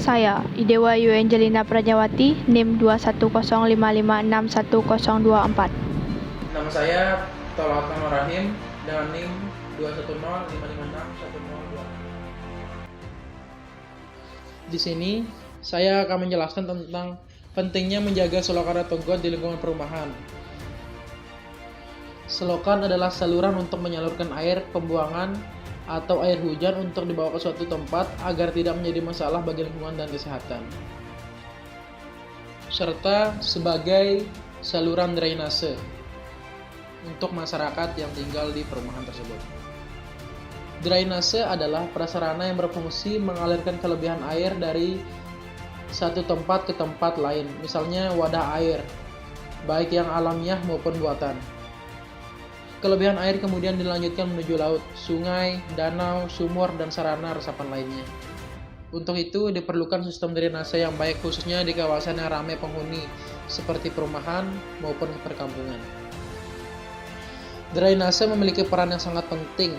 Saya, Idewa Yu Angelina Prajawati, NIM 21055611024. Nama saya Tolawat Rahim dengan NIM 21055611024. Di sini saya akan menjelaskan tentang pentingnya menjaga selokan atau got di lingkungan perumahan. Selokan adalah saluran untuk menyalurkan air pembuangan atau air hujan untuk dibawa ke suatu tempat agar tidak menjadi masalah bagi lingkungan dan kesehatan, serta sebagai saluran drainase untuk masyarakat yang tinggal di perumahan tersebut. Drainase adalah prasarana yang berfungsi mengalirkan kelebihan air dari satu tempat ke tempat lain, misalnya wadah air, baik yang alamiah maupun buatan. Kelebihan air kemudian dilanjutkan menuju laut, sungai, danau, sumur, dan sarana resapan lainnya. Untuk itu diperlukan sistem drainase yang baik khususnya di kawasan yang ramai penghuni seperti perumahan maupun perkampungan. Drainase memiliki peran yang sangat penting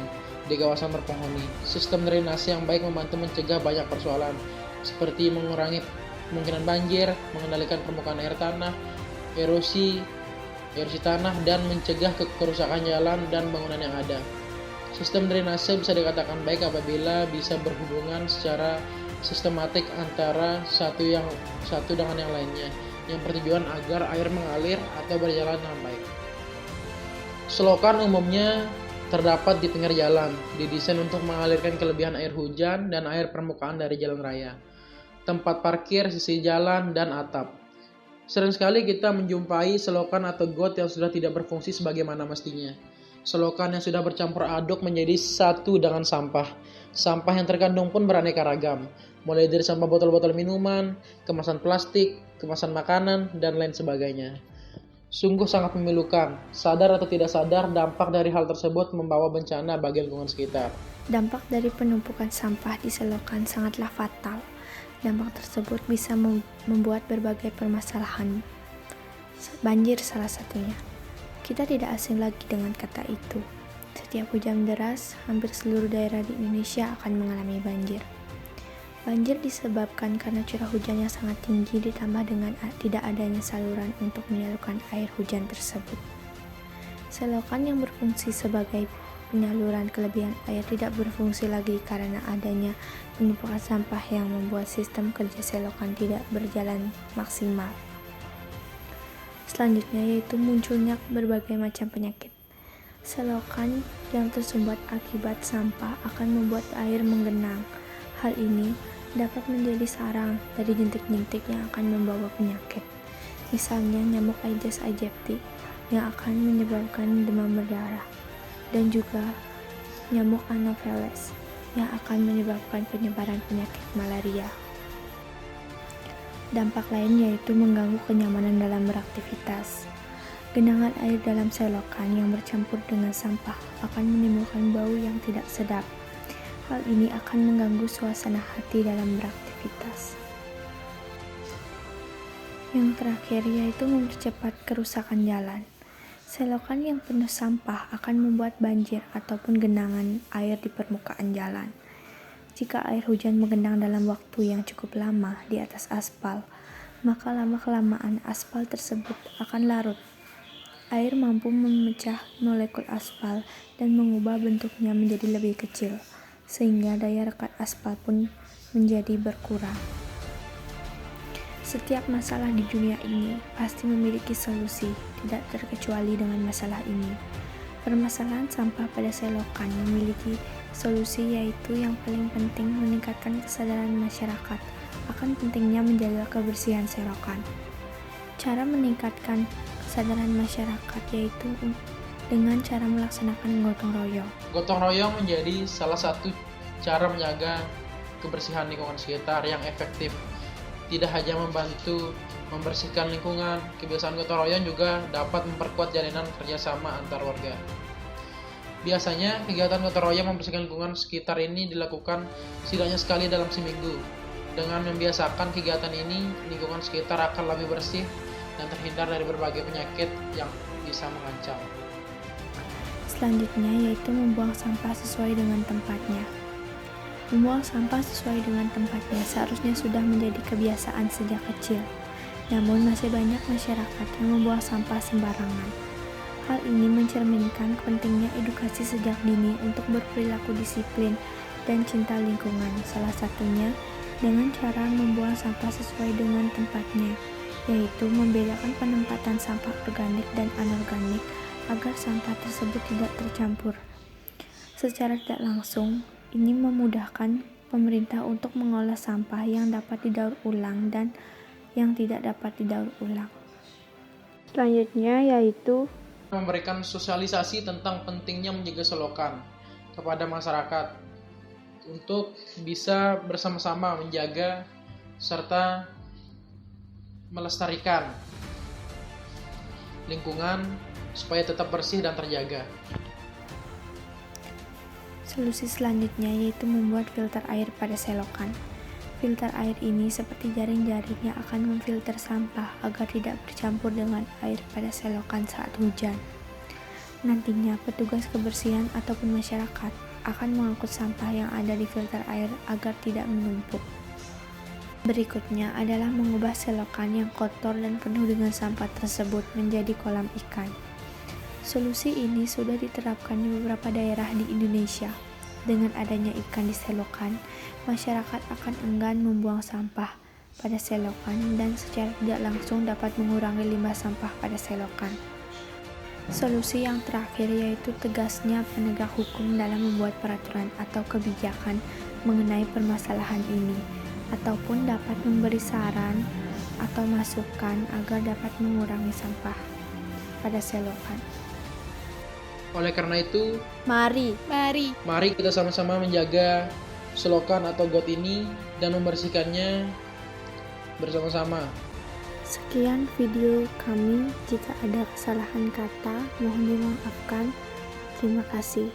di kawasan berpenghuni. Sistem drainase yang baik membantu mencegah banyak persoalan seperti mengurangi kemungkinan banjir, mengendalikan permukaan air tanah, erosi tanah, dan mencegah kerusakan jalan dan bangunan yang ada. Sistem drainase bisa dikatakan baik apabila bisa berhubungan secara sistematik antara satu dengan yang lainnya, yang bertujuan agar air mengalir atau berjalan dengan baik. Selokan umumnya terdapat di pinggir jalan, didesain untuk mengalirkan kelebihan air hujan dan air permukaan dari jalan raya, tempat parkir, sisi jalan, dan atap. Sering sekali kita menjumpai selokan atau got yang sudah tidak berfungsi sebagaimana mestinya. Selokan yang sudah bercampur aduk menjadi satu dengan sampah. Sampah yang terkandung pun beraneka ragam, mulai dari sampah botol-botol minuman, kemasan plastik, kemasan makanan, dan lain sebagainya. Sungguh sangat memilukan. Sadar atau tidak sadar, dampak dari hal tersebut membawa bencana bagi lingkungan sekitar. Dampak dari penumpukan sampah di selokan sangatlah fatal. Dampak tersebut bisa membuat berbagai permasalahan. Banjir salah satunya. Kita tidak asing lagi dengan kata itu. Setiap hujan deras, hampir seluruh daerah di Indonesia akan mengalami banjir. Banjir disebabkan karena curah hujan yang sangat tinggi ditambah dengan tidak adanya saluran untuk menyalurkan air hujan tersebut. Selokan yang berfungsi sebagai penyaluran kelebihan air tidak berfungsi lagi karena adanya penumpukan sampah yang membuat sistem kerja selokan tidak berjalan maksimal. Selanjutnya yaitu munculnya berbagai macam penyakit. Selokan yang tersumbat akibat sampah akan membuat air menggenang. Hal ini dapat menjadi sarang dari jentik-jentik yang akan membawa penyakit. Misalnya nyamuk Aedes aegypti yang akan menyebabkan demam berdarah, dan juga nyamuk Anopheles yang akan menyebabkan penyebaran penyakit malaria. Dampak lain yaitu mengganggu kenyamanan dalam beraktivitas. Genangan air dalam selokan yang bercampur dengan sampah akan menimbulkan bau yang tidak sedap. Hal ini akan mengganggu suasana hati dalam beraktivitas. Yang terakhir yaitu mempercepat kerusakan jalan. Selokan yang penuh sampah akan membuat banjir ataupun genangan air di permukaan jalan. Jika air hujan menggenang dalam waktu yang cukup lama di atas aspal, maka lama-kelamaan aspal tersebut akan larut. Air mampu memecah molekul aspal dan mengubah bentuknya menjadi lebih kecil, sehingga daya rekat aspal pun menjadi berkurang. Setiap masalah di dunia ini pasti memiliki solusi, tidak terkecuali dengan masalah ini. Permasalahan sampah pada selokan memiliki solusi, yaitu yang paling penting meningkatkan kesadaran masyarakat akan pentingnya menjaga kebersihan selokan. Cara meningkatkan kesadaran masyarakat yaitu dengan cara melaksanakan gotong royong. Gotong royong menjadi salah satu cara menjaga kebersihan lingkungan sekitar yang efektif. Tidak hanya membantu membersihkan lingkungan, kebiasaan gotong royong juga dapat memperkuat jalinan kerjasama antar warga. Biasanya, kegiatan gotong royong membersihkan lingkungan sekitar ini dilakukan setidaknya sekali dalam seminggu. Dengan membiasakan kegiatan ini, lingkungan sekitar akan lebih bersih dan terhindar dari berbagai penyakit yang bisa mengancam. Selanjutnya yaitu membuang sampah sesuai dengan tempatnya. Membuang sampah sesuai dengan tempatnya seharusnya sudah menjadi kebiasaan sejak kecil. Namun masih banyak masyarakat yang membuang sampah sembarangan. Hal ini mencerminkan pentingnya edukasi sejak dini untuk berperilaku disiplin dan cinta lingkungan. Salah satunya dengan cara membuang sampah sesuai dengan tempatnya, yaitu membedakan penempatan sampah organik dan anorganik agar sampah tersebut tidak tercampur. Secara tidak langsung, ini memudahkan pemerintah untuk mengolah sampah yang dapat didaur ulang dan yang tidak dapat didaur ulang. Selanjutnya yaitu Memberikan sosialisasi tentang pentingnya menjaga selokan kepada masyarakat untuk bisa bersama-sama menjaga serta melestarikan lingkungan supaya tetap bersih dan terjaga. Solusi selanjutnya yaitu membuat filter air pada selokan. Filter air ini seperti jaring-jaring yang akan memfilter sampah agar tidak bercampur dengan air pada selokan saat hujan. Nantinya petugas kebersihan ataupun masyarakat akan mengangkut sampah yang ada di filter air agar tidak menumpuk. Berikutnya adalah mengubah selokan yang kotor dan penuh dengan sampah tersebut menjadi kolam ikan. Solusi ini sudah diterapkan di beberapa daerah di Indonesia. Dengan adanya ikan di selokan, masyarakat akan enggan membuang sampah pada selokan dan secara tidak langsung dapat mengurangi limbah sampah pada selokan. Solusi yang terakhir yaitu tegasnya penegak hukum dalam membuat peraturan atau kebijakan mengenai permasalahan ini, ataupun dapat memberi saran atau masukan agar dapat mengurangi sampah pada selokan. Oleh karena itu, mari mari kita sama-sama menjaga selokan atau got ini dan membersihkannya bersama-sama. Sekian video kami, jika ada kesalahan kata mohon dimaafkan. Terima kasih.